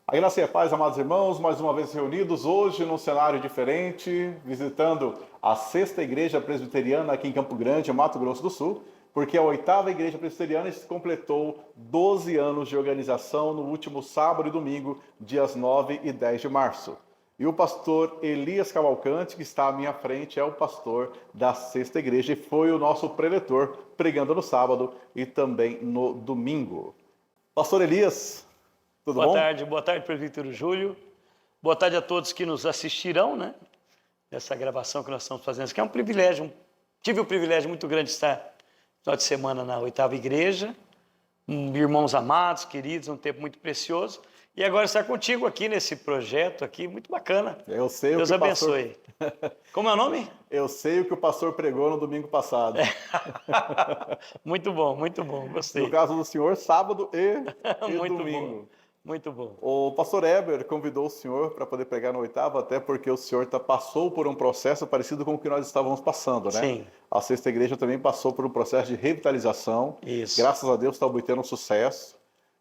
A graça e a paz, amados irmãos, mais uma vez reunidos hoje num cenário diferente, visitando a sexta igreja presbiteriana aqui em Campo Grande, Mato Grosso do Sul, porque a oitava igreja presbiteriana completou 12 anos de organização no último sábado e domingo, dias 9 e 10 de março. E o pastor Elias Cavalcante, que está à minha frente, é o pastor da sexta igreja e foi o nosso preletor, pregando no sábado e também no domingo. Pastor Elias, tudo bom? Boa tarde, presbítero Júlio. Boa tarde a todos que nos assistirão, né? Nessa gravação que nós estamos fazendo, que é um privilégio. Tive o privilégio muito grande de estar no final de semana na oitava igreja, irmãos amados, queridos, um tempo muito precioso. E agora estar contigo aqui nesse projeto aqui, muito bacana. Eu sei Deus o que abençoe. Como é o nome? Eu sei o que o pastor pregou no domingo passado. Muito bom, gostei. No caso do senhor, sábado e Muito domingo. bom. Muito bom. O pastor Eber convidou o senhor para poder pregar no oitavo, até porque o senhor passou por um processo parecido com o que nós estávamos passando, né? Sim. A sexta igreja também passou por um processo de revitalização. Isso. Graças a Deus está obtendo um sucesso.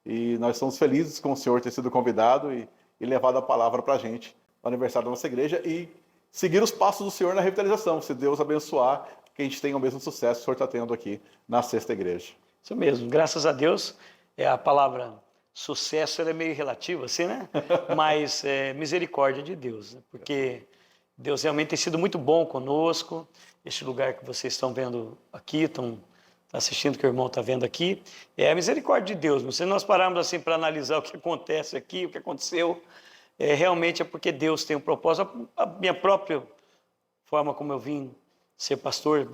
E nós estamos felizes com o senhor ter sido convidado e levado a palavra para a gente no aniversário da nossa igreja e seguir os passos do senhor na revitalização. Se Deus abençoar, que a gente tenha o mesmo sucesso que o senhor está tendo aqui na sexta igreja. Isso mesmo. Graças a Deus, a palavra sucesso ela é meio relativa, assim, né? Mas é misericórdia de Deus, né? Porque Deus realmente tem sido muito bom conosco. Este lugar que vocês estão vendo aqui, estão assistindo, que o irmão está vendo aqui, é a misericórdia de Deus. Se nós pararmos assim para analisar o que acontece aqui, o que aconteceu, realmente é porque Deus tem um propósito. A minha própria forma como eu vim ser pastor,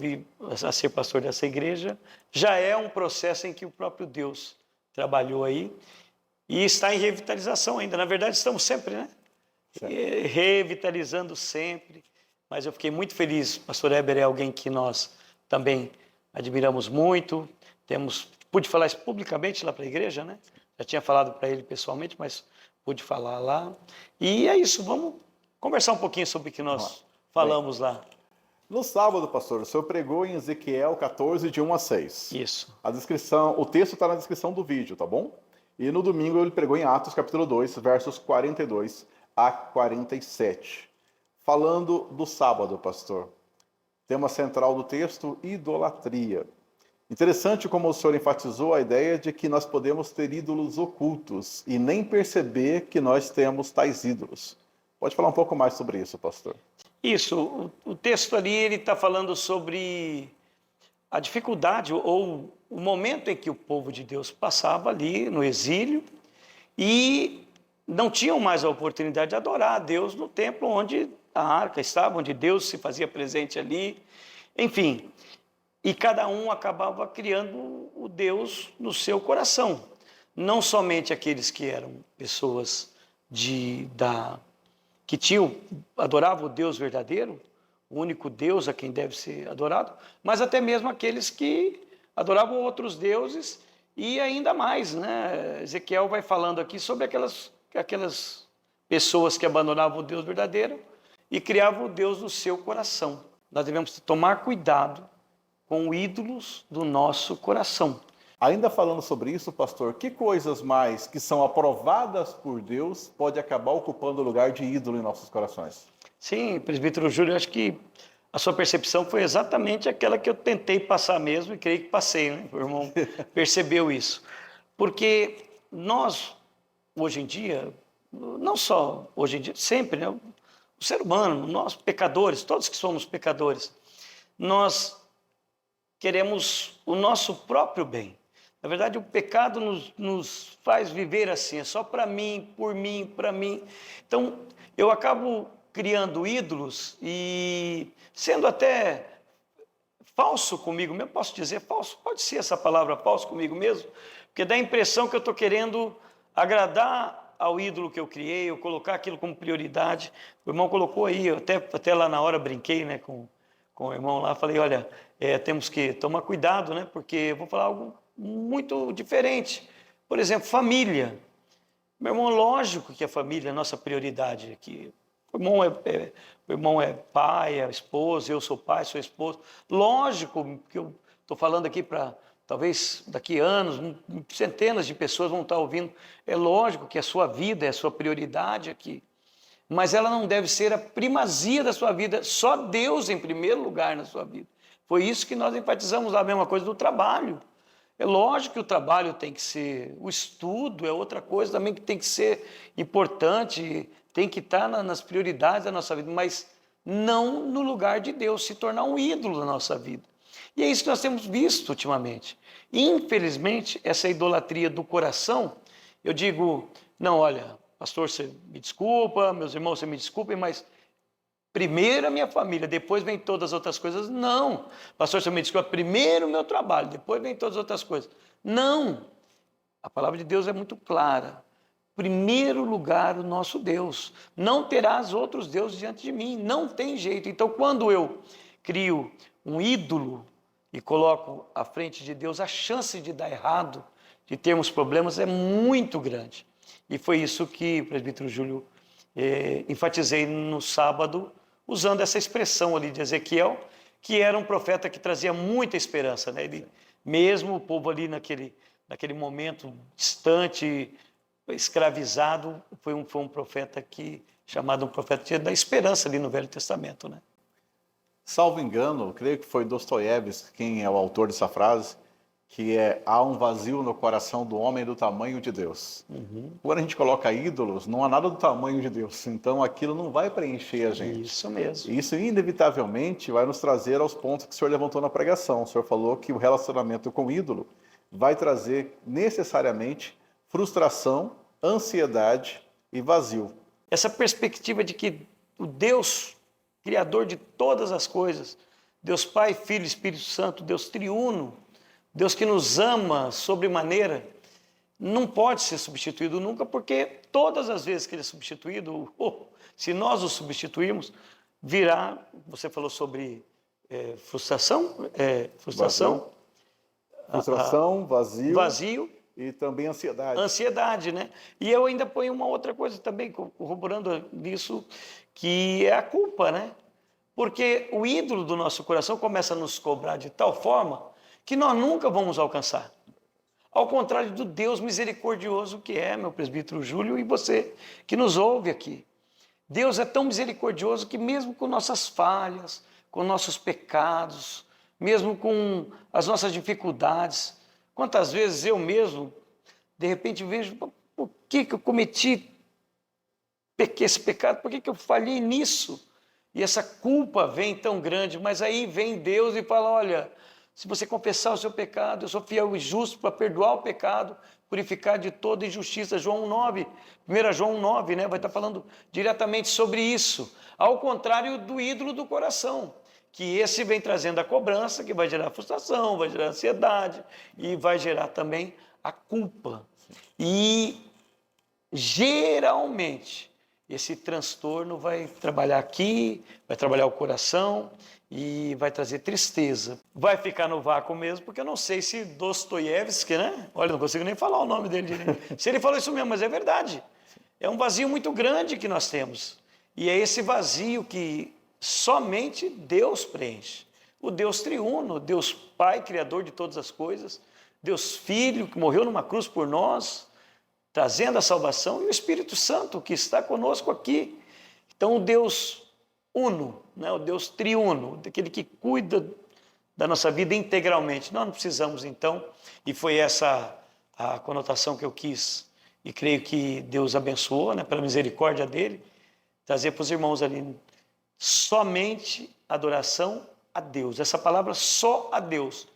a ser pastor dessa igreja, já é um processo em que o próprio Deus trabalhou aí e está em revitalização ainda. Na verdade, estamos sempre, né? Revitalizando sempre. Mas eu fiquei muito feliz. O pastor Eber é alguém que nós também admiramos muito. Pude falar isso publicamente lá para a igreja, né? Já tinha falado para ele pessoalmente, mas pude falar lá. E é isso, vamos conversar um pouquinho sobre o que nós falamos lá. No sábado, pastor, o senhor pregou em Ezequiel 14, de 1 a 6. Isso. O texto está na descrição do vídeo, tá bom? E no domingo ele pregou em Atos, capítulo 2, versos 42 a 47. Falando do sábado, pastor. Tema central do texto, idolatria. Interessante como o senhor enfatizou a ideia de que nós podemos ter ídolos ocultos e nem perceber que nós temos tais ídolos. Pode falar um pouco mais sobre isso, pastor? Isso, o texto ali ele está falando sobre a dificuldade ou o momento em que o povo de Deus passava ali no exílio e não tinham mais a oportunidade de adorar a Deus no templo onde a arca estava, onde Deus se fazia presente ali, enfim. E cada um acabava criando o Deus no seu coração. Não somente aqueles que eram pessoas que adoravam o Deus verdadeiro, o único Deus a quem deve ser adorado, mas até mesmo aqueles que adoravam outros deuses e ainda mais, né? Ezequiel vai falando aqui sobre aquelas pessoas que abandonavam o Deus verdadeiro e criavam o Deus no seu coração. Nós devemos tomar cuidado com ídolos do nosso coração. Ainda falando sobre isso, pastor, que coisas mais que são aprovadas por Deus pode acabar ocupando o lugar de ídolo em nossos corações? Sim, presbítero Júlio, acho que a sua percepção foi exatamente aquela que eu tentei passar mesmo e creio que passei, né? O irmão percebeu isso. Porque nós, hoje em dia, não só hoje em dia, sempre, né? O ser humano, nós pecadores, todos que somos pecadores, nós queremos o nosso próprio bem. Na verdade, o pecado nos faz viver assim, é só para mim, por mim, para mim. Então, eu acabo criando ídolos e sendo até falso comigo mesmo. Posso dizer falso? Pode ser essa palavra falso comigo mesmo, porque dá a impressão que eu estou querendo agradar ao ídolo que eu criei, eu colocar aquilo como prioridade. O irmão colocou aí, eu até lá na hora brinquei, né, com o irmão lá, falei, olha, temos que tomar cuidado, né, porque eu vou falar algo muito diferente. Por exemplo, família. Meu irmão, lógico que a família é a nossa prioridade aqui. O irmão é pai, é esposo, eu sou pai, sou esposo. Lógico que eu estou falando aqui para talvez daqui a anos, centenas de pessoas vão estar ouvindo. É lógico que a sua vida é a sua prioridade aqui, mas ela não deve ser a primazia da sua vida, só Deus em primeiro lugar na sua vida. Foi isso que nós enfatizamos lá, a mesma coisa do trabalho. É lógico que o trabalho tem que ser, o estudo é outra coisa também que tem que ser importante, tem que estar nas prioridades da nossa vida, mas não no lugar de Deus, se tornar um ídolo da nossa vida. E é isso que nós temos visto ultimamente. Infelizmente, essa idolatria do coração, eu digo, não, olha, pastor, você me desculpa, meus irmãos, você me desculpem, mas primeiro a minha família, depois vem todas as outras coisas. Não, pastor, você me desculpa, primeiro o meu trabalho, depois vem todas as outras coisas. Não, a palavra de Deus é muito clara. Primeiro lugar, o nosso Deus. Não terás outros deuses diante de mim, não tem jeito. Então, quando eu crio um ídolo e coloco à frente de Deus, a chance de dar errado, de termos problemas, é muito grande. E foi isso que o presbítero Júlio enfatizei no sábado, usando essa expressão ali de Ezequiel, que era um profeta que trazia muita esperança, né? Ele, mesmo o povo ali naquele momento distante, escravizado, foi um profeta chamado um profeta da esperança ali no Velho Testamento, né? Salvo engano, creio que foi Dostoiévski quem é o autor dessa frase, que há um vazio no coração do homem do tamanho de Deus. Quando a gente coloca ídolos, não há nada do tamanho de Deus, então aquilo não vai preencher a gente. Isso mesmo. Isso inevitavelmente vai nos trazer aos pontos que o senhor levantou na pregação. O senhor falou que o relacionamento com o ídolo vai trazer necessariamente frustração, ansiedade e vazio. Essa perspectiva de que o Deus, Criador de todas as coisas, Deus Pai, Filho e Espírito Santo, Deus triuno, Deus que nos ama sobremaneira, não pode ser substituído nunca, porque todas as vezes que ele é substituído, se nós o substituirmos, virá, você falou sobre frustração, vazio e também ansiedade. Ansiedade, né? E eu ainda ponho uma outra coisa também, corroborando nisso, que é a culpa, né? Porque o ídolo do nosso coração começa a nos cobrar de tal forma que nós nunca vamos alcançar. Ao contrário do Deus misericordioso que é, meu presbítero Júlio, e você que nos ouve aqui. Deus é tão misericordioso que mesmo com nossas falhas, com nossos pecados, mesmo com as nossas dificuldades, quantas vezes eu mesmo, de repente, vejo, por que eu cometi esse pecado, por que eu falhei nisso? E essa culpa vem tão grande, mas aí vem Deus e fala, olha, se você confessar o seu pecado, eu sou fiel e justo para perdoar o pecado, purificar de toda injustiça. João 9, 1 João 9, né, vai estar falando diretamente sobre isso. Ao contrário do ídolo do coração, que esse vem trazendo a cobrança, que vai gerar frustração, vai gerar ansiedade e vai gerar também a culpa. E geralmente esse transtorno vai trabalhar aqui, vai trabalhar o coração e vai trazer tristeza. Vai ficar no vácuo mesmo, porque eu não sei se Dostoiévski, né? Olha, não consigo nem falar o nome dele direito. Se ele falou isso mesmo, mas é verdade. É um vazio muito grande que nós temos. E é esse vazio que somente Deus preenche. O Deus triuno, Deus Pai, Criador de todas as coisas, Deus Filho, que morreu numa cruz por nós, trazendo a salvação, e o Espírito Santo, que está conosco aqui. Então, o Deus uno, né? O Deus triuno, aquele que cuida da nossa vida integralmente. Nós não precisamos, então, e foi essa a conotação que eu quis, e creio que Deus abençoou, né, pela misericórdia dele, trazer para os irmãos ali, somente adoração a Deus. Essa palavra, só a Deus.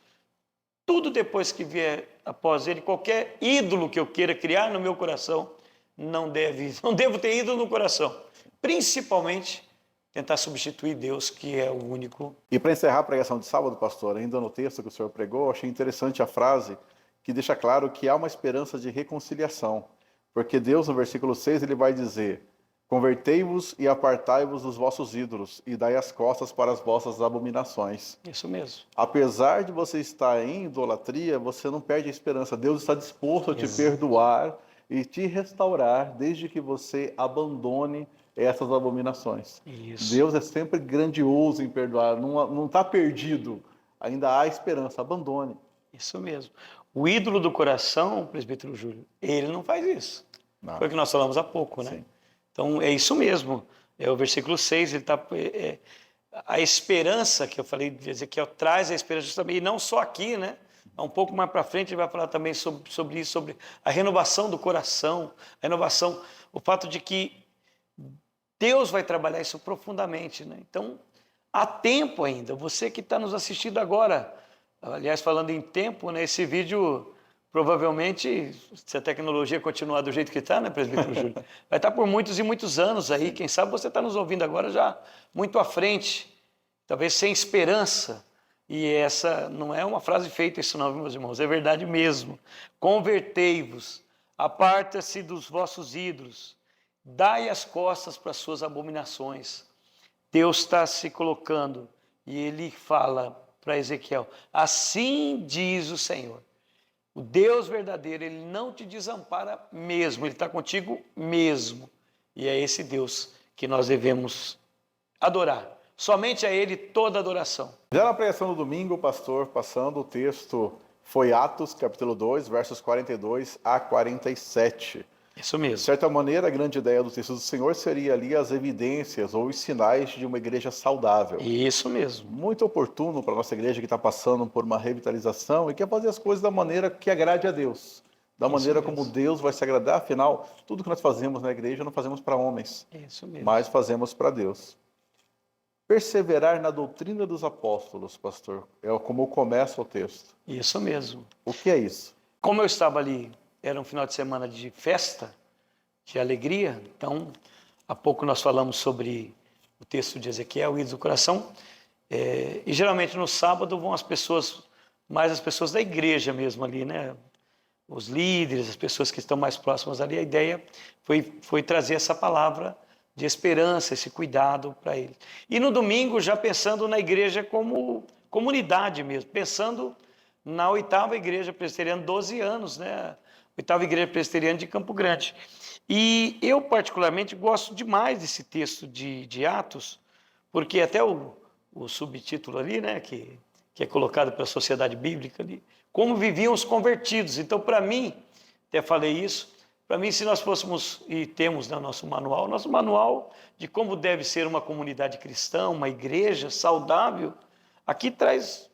Tudo depois que vier após ele, qualquer ídolo que eu queira criar no meu coração, não devo ter ídolo no coração. Principalmente, tentar substituir Deus, que é o único. E para encerrar a pregação de sábado, pastor, ainda no texto que o senhor pregou, achei interessante a frase que deixa claro que há uma esperança de reconciliação. Porque Deus, no versículo 6, ele vai dizer: convertei-vos e apartai-vos dos vossos ídolos, e dai as costas para as vossas abominações. Isso mesmo. Apesar de você estar em idolatria, você não perde a esperança. Deus está disposto a te perdoar e te restaurar, desde que você abandone essas abominações. Isso. Deus é sempre grandioso em perdoar, não está perdido, ainda há esperança, abandone. Isso mesmo. O ídolo do coração, presbítero Júlio, ele não faz isso. Não. Foi o que nós falamos há pouco, né? Sim. Então, é isso mesmo. É o versículo 6, ele está... a esperança que eu falei de Ezequiel traz a esperança justamente, e não só aqui, né? Um pouco mais para frente ele vai falar também sobre isso, sobre a renovação do coração, a renovação, o fato de que Deus vai trabalhar isso profundamente, né? Então, há tempo ainda. Você que está nos assistindo agora, aliás, falando em tempo, né? Esse vídeo provavelmente, se a tecnologia continuar do jeito que está, né, presbítero Júlio, vai estar por muitos e muitos anos aí. Quem sabe você está nos ouvindo agora já muito à frente, talvez sem esperança. E essa não é uma frase feita isso não, meus irmãos, é verdade mesmo. Convertei-vos, aparta-se dos vossos ídolos, dai as costas para as suas abominações. Deus está se colocando e ele fala para Ezequiel, assim diz o Senhor. O Deus verdadeiro, ele não te desampara mesmo, ele está contigo mesmo. E é esse Deus que nós devemos adorar. Somente a ele toda adoração. Já na pregação do domingo, o pastor, passando o texto, foi Atos, capítulo 2, versos 42 a 47. Isso De mesmo. certa maneira, a grande ideia do texto do Senhor seria ali as evidências ou os sinais de uma igreja saudável. Isso mesmo. Muito oportuno para a nossa igreja que está passando por uma revitalização e quer fazer as coisas da maneira que agrade a Deus. Da maneira como Deus vai se agradar. Afinal, tudo que nós fazemos na igreja não fazemos para homens, Isso mesmo. mas fazemos para Deus. Perseverar na doutrina dos apóstolos, pastor, é como começa o texto. Isso mesmo. O que é isso? Como eu estava ali, era um final de semana de festa, de alegria, então, há pouco nós falamos sobre o texto de Ezequiel, o ídolo do coração, e geralmente no sábado vão as pessoas, mais as pessoas da igreja mesmo ali, né? Os líderes, as pessoas que estão mais próximas ali, a ideia foi trazer essa palavra de esperança, esse cuidado para ele. E no domingo, já pensando na igreja como comunidade mesmo, pensando na 8ª Igreja Presbiteriana, 12 anos, né? 8ª Igreja Presbiteriana de Campo Grande. E eu, particularmente, gosto demais desse texto de Atos, porque até o subtítulo ali, né, que é colocado pela Sociedade Bíblica ali, como viviam os convertidos. Então, para mim, até falei isso, para mim, se nós fôssemos, e temos no nosso manual de como deve ser uma comunidade cristã, uma igreja saudável, aqui traz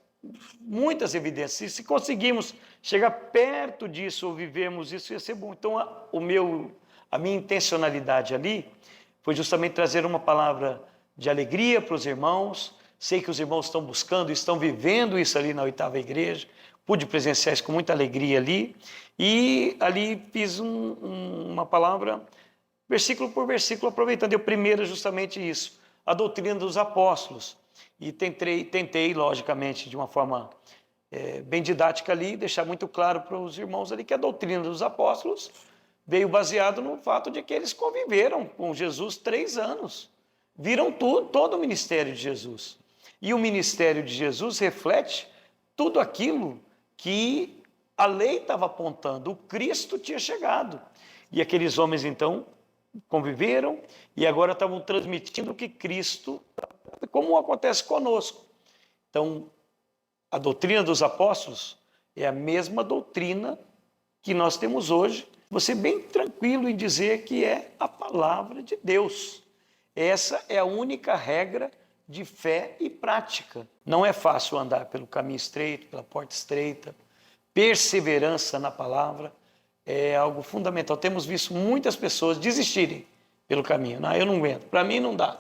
muitas evidências. E se conseguirmos chegar perto disso ou vivermos isso, ia ser bom. Então, a minha intencionalidade ali foi justamente trazer uma palavra de alegria para os irmãos. Sei que os irmãos estão buscando, estão vivendo isso ali na 8ª Igreja. Pude presenciar isso com muita alegria ali. E ali fiz uma palavra, versículo por versículo, aproveitando. Eu primeiro justamente isso, a doutrina dos apóstolos. E tentei, logicamente, de uma forma bem didática ali, deixar muito claro para os irmãos ali que a doutrina dos apóstolos veio baseado no fato de que eles conviveram com Jesus 3 anos. Viram todo o ministério de Jesus. E o ministério de Jesus reflete tudo aquilo que a lei estava apontando. O Cristo tinha chegado. E aqueles homens, então, conviveram e agora estavam transmitindo o que Cristo, como acontece conosco. Então, a doutrina dos apóstolos é a mesma doutrina que nós temos hoje. Você bem tranquilo em dizer que é a palavra de Deus. Essa é a única regra de fé e prática. Não é fácil andar pelo caminho estreito, pela porta estreita. Perseverança na palavra é algo fundamental. Temos visto muitas pessoas desistirem pelo caminho. Não, eu não aguento, para mim não dá.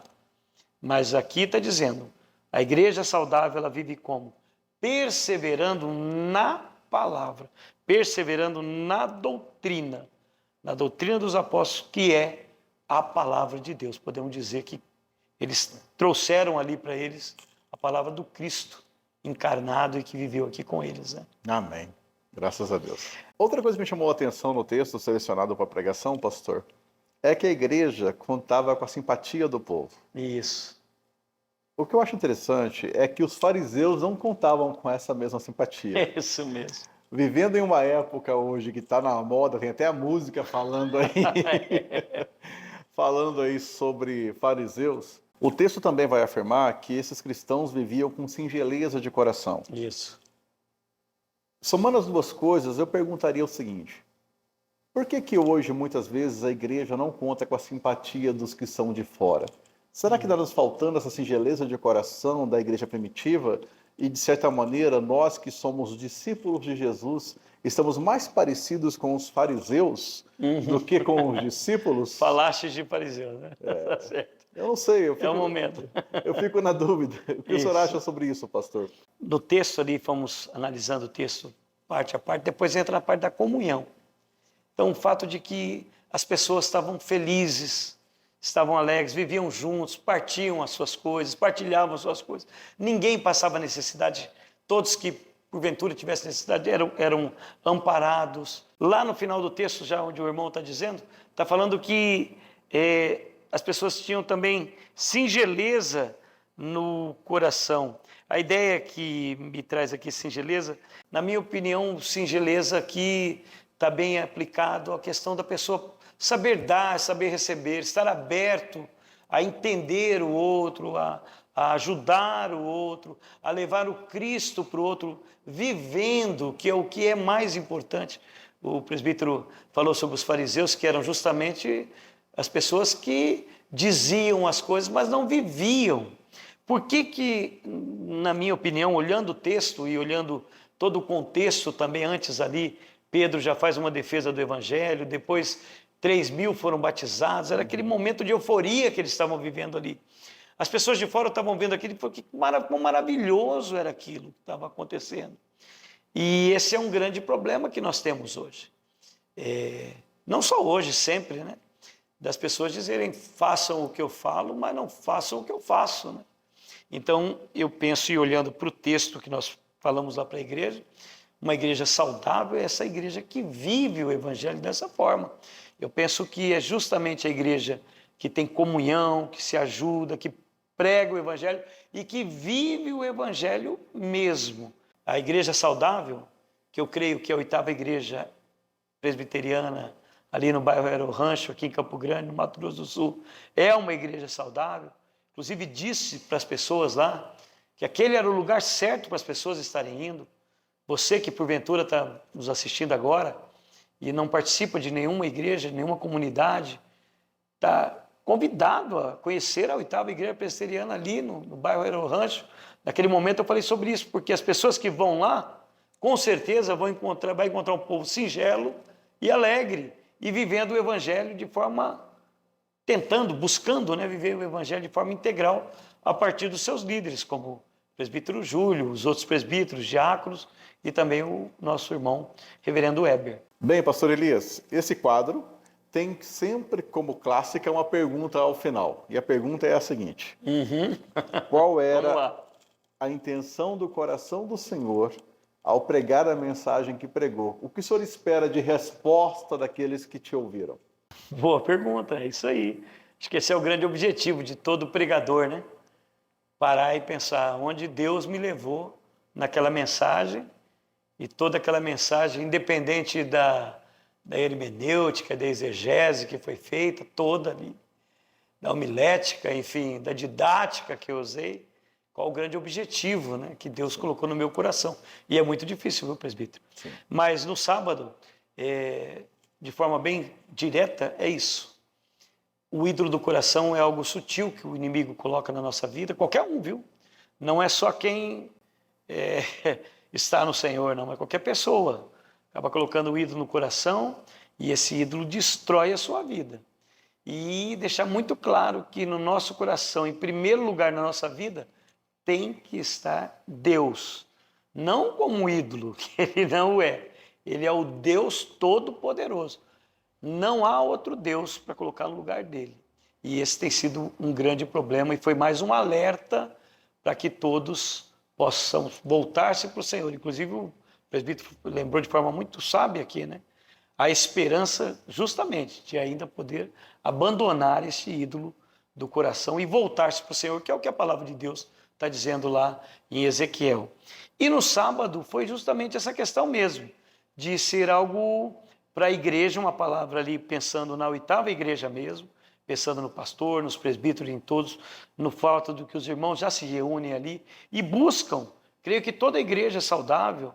Mas aqui está dizendo, a igreja saudável, ela vive como? Perseverando na palavra, perseverando na doutrina dos apóstolos, que é a palavra de Deus. Podemos dizer que eles trouxeram ali para eles a palavra do Cristo encarnado e que viveu aqui com eles, né? Amém. Graças a Deus. Outra coisa que me chamou a atenção no texto selecionado para a pregação, pastor, é que a igreja contava com a simpatia do povo. Isso. O que eu acho interessante é que os fariseus não contavam com essa mesma simpatia. É isso mesmo. Vivendo em uma época hoje que está na moda, tem até a música falando aí sobre fariseus, o texto também vai afirmar que esses cristãos viviam com singeleza de coração. Isso. Somando as duas coisas, eu perguntaria o seguinte: por que que hoje, muitas vezes, a igreja não conta com a simpatia dos que são de fora? Será que está nos faltando essa singeleza de coração da igreja primitiva? E, de certa maneira, nós que somos discípulos de Jesus, estamos mais parecidos com os fariseus do que com os discípulos? Falaste de fariseu, né? Tá certo. Eu não sei, É o momento. eu fico na dúvida. O que o senhor Isso. acha sobre isso, pastor? No texto ali, fomos analisando o texto parte a parte, depois entra a parte da comunhão. Então, o fato de que as pessoas estavam felizes, estavam alegres, viviam juntos, partiam as suas coisas, partilhavam as suas coisas. Ninguém passava necessidade. Todos que, porventura, tivessem necessidade eram amparados. Lá no final do texto, já onde o irmão está dizendo, está falando que as pessoas tinham também singeleza no coração. A ideia que me traz aqui singeleza, na minha opinião, singeleza aqui está bem aplicado à questão da pessoa saber dar, saber receber, estar aberto a entender o outro, a ajudar o outro, a levar o Cristo para o outro, vivendo, que é o que é mais importante. O presbítero falou sobre os fariseus, que eram justamente as pessoas que diziam as coisas, mas não viviam. Por que, na minha opinião, olhando o texto e olhando todo o contexto também antes ali, Pedro já faz uma defesa do evangelho, depois 3.000 foram batizados, era aquele momento de euforia que eles estavam vivendo ali. As pessoas de fora estavam vendo aquilo e falaram que maravilhoso era aquilo que estava acontecendo. E esse é um grande problema que nós temos hoje. Não só hoje, sempre, né? Das pessoas dizerem, façam o que eu falo, mas não façam o que eu faço, né? Então, eu penso, e olhando para o texto que nós falamos lá para a igreja, uma igreja saudável é essa igreja que vive o evangelho dessa forma. Eu penso que é justamente a igreja que tem comunhão, que se ajuda, que prega o evangelho e que vive o evangelho mesmo. A igreja saudável, que eu creio que é a 8ª igreja presbiteriana, ali no bairro Aero Rancho, aqui em Campo Grande, no Mato Grosso do Sul, é uma igreja saudável. Inclusive disse para as pessoas lá que aquele era o lugar certo para as pessoas estarem indo. Você que porventura está nos assistindo agora e não participa de nenhuma igreja, nenhuma comunidade, está convidado a conhecer a 8ª igreja presbiteriana ali no bairro Aero Rancho. Naquele momento eu falei sobre isso, porque as pessoas que vão lá, com certeza vai encontrar um povo singelo e alegre, e vivendo o evangelho de forma, buscando, né, viver o evangelho de forma integral a partir dos seus líderes, como o presbítero Júlio, os outros presbíteros, diáconos e também o nosso irmão reverendo Weber. Bem, pastor Elias, esse quadro tem sempre como clássica uma pergunta ao final. E a pergunta é a seguinte: qual era a intenção do coração do Senhor ao pregar a mensagem que pregou? O que o senhor espera de resposta daqueles que te ouviram? Boa pergunta, é isso aí. Acho que esse é o grande objetivo de todo pregador, né? Parar e pensar onde Deus me levou naquela mensagem, e toda aquela mensagem, independente da hermenêutica, da exegese que foi feita, toda ali, da homilética, enfim, da didática que eu usei, qual o grande objetivo, né, que Deus colocou no meu coração. E é muito difícil, viu, presbítero? Sim. Mas no sábado, de forma bem direta, é isso. O ídolo do coração é algo sutil que o inimigo coloca na nossa vida, qualquer um, viu? Não é só quem está no Senhor, não, é qualquer pessoa. Acaba colocando o ídolo no coração e esse ídolo destrói a sua vida. E deixar muito claro que no nosso coração, em primeiro lugar na nossa vida, tem que estar Deus. Não como um ídolo, que ele não é. Ele é o Deus Todo-Poderoso. Não há outro Deus para colocar no lugar dele. E esse tem sido um grande problema e foi mais um alerta para que todos possam voltar-se para o Senhor. Inclusive o presbítero lembrou de forma muito sábia aqui, né? A esperança justamente de ainda poder abandonar esse ídolo do coração e voltar-se para o Senhor, que é o que a palavra de Deus está dizendo lá em Ezequiel. E no sábado foi justamente essa questão mesmo, de ser algo para a igreja, uma palavra ali pensando na 8ª igreja mesmo, pensando no pastor, nos presbíteros, em todos, no fato de que os irmãos já se reúnem ali e buscam. Creio que toda igreja saudável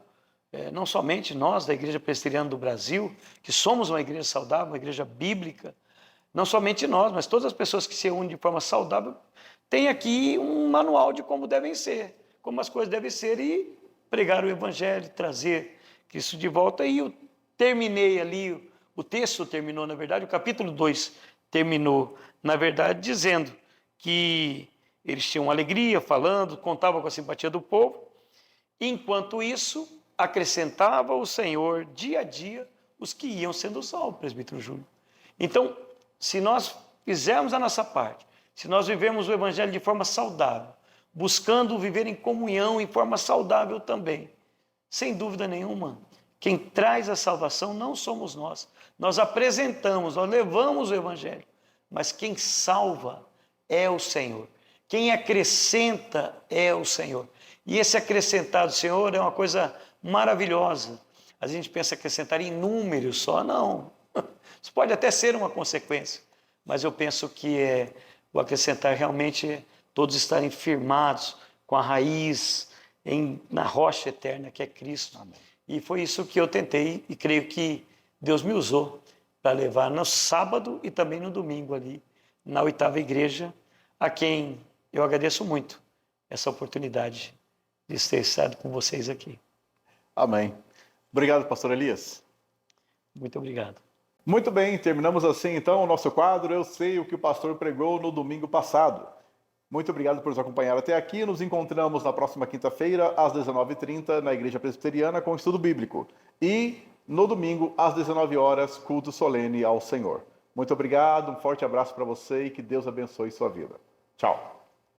não somente nós da Igreja Presbiteriana do Brasil, que somos uma igreja saudável, uma igreja bíblica, não somente nós, mas todas as pessoas que se unem de forma saudável, têm aqui um manual de como devem ser, como as coisas devem ser, e pregar o Evangelho, trazer Cristo de volta. E eu terminei ali, o texto terminou, na verdade, o capítulo 2 terminou, na verdade, dizendo que eles tinham alegria, falando, contavam com a simpatia do povo. Enquanto isso, acrescentava o Senhor dia a dia os que iam sendo salvos, presbítero Júlio. Então, se nós fizermos a nossa parte, se nós vivemos o Evangelho de forma saudável, buscando viver em comunhão em forma saudável também, sem dúvida nenhuma, quem traz a salvação não somos nós. Nós apresentamos, nós levamos o Evangelho, mas quem salva é o Senhor. Quem acrescenta é o Senhor. E esse acrescentado, Senhor, é uma coisa maravilhosa. A gente pensa acrescentar em números só, não. Isso pode até ser uma consequência, mas eu penso que o acrescentar realmente todos estarem firmados com a raiz na rocha eterna que é Cristo. Amém. E foi isso que eu tentei e creio que Deus me usou para levar no sábado e também no domingo ali, na 8ª igreja, a quem eu agradeço muito essa oportunidade de ter estado com vocês aqui. Amém. Obrigado, pastor Elias. Muito obrigado. Muito bem, terminamos assim então o nosso quadro Eu Sei o que o Pastor Pregou no domingo passado. Muito obrigado por nos acompanhar até aqui. Nos encontramos na próxima quinta-feira, às 19h30, na Igreja Presbiteriana, com estudo bíblico. E no domingo, às 19 horas, culto solene ao Senhor. Muito obrigado, um forte abraço para você e que Deus abençoe sua vida. Tchau.